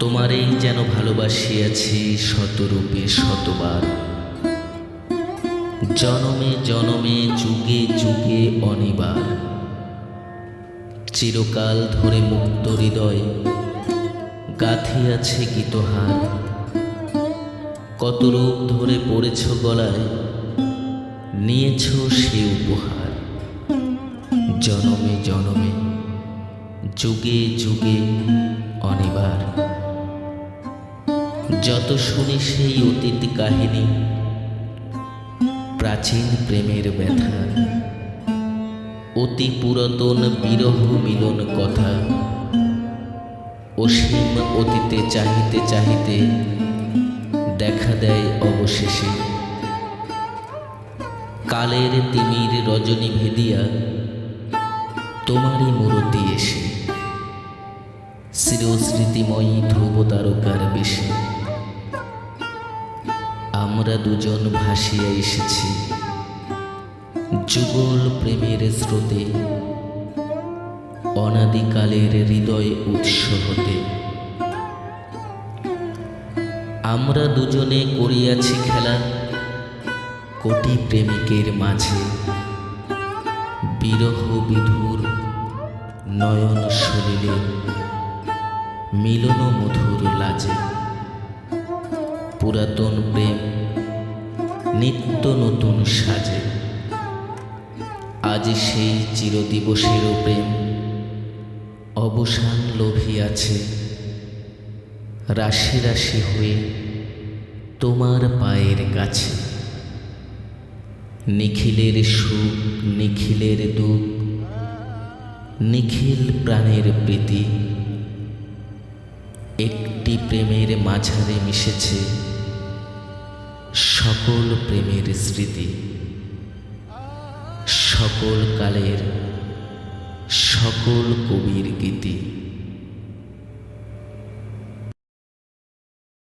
তোমারেই যেন ভালোবাসিয়াছি শতরূপে শতবার, জনমে জনমে যুগে যুগে অনিবার। চিরকাল ধরে মুক্ত হৃদয় গাঁথিয়াছে গীতহার, কত রূপ ধরে পড়েছ গলায়, নিয়েছ সে উপহার। জনমে জনমে যুগে যুগে অনিবার। যত শুনি সেই অতীত কাহিনী, প্রাচীন প্রেমের ব্যথা, অতি পুরাতন বিরহ মিলন কথা, অসীম অতীতে চাহিতে চাহিতে দেখা দেয় অবশেষে কালের তিমির রজনী ভেদিয়া তোমারই মূরতি এসে, চিরস্মৃতিময়ী ধ্রুব তারকার বেশে আমরা দুজন ভাসিয়া এসেছি যুগল প্রেমের স্রোতে, অনাদিকালের হৃদয় উৎস হতে। আমরা দুজনে করিয়াছি খেলা কোটি প্রেমিকের মাঝে, বিরহ বিধুর নয়ন সলিলে মিলন মধুর লাজে। পুরাতন প্রেম নিত্য নতুন সাজে, আজ সেই চিরদিবসেরও প্রেম অবসান লোভিয়াছে, রাশি রাশি হয়ে তোমার পায়ের কাছে। নিখিলের সুখ নিখিলের দুঃখ, নিখিল প্রাণের প্রীতি, একটি প্রেমের মাঝারে মিশেছে সকল প্রেমের স্মৃতি। সকল কালের সকল কবির গীতি।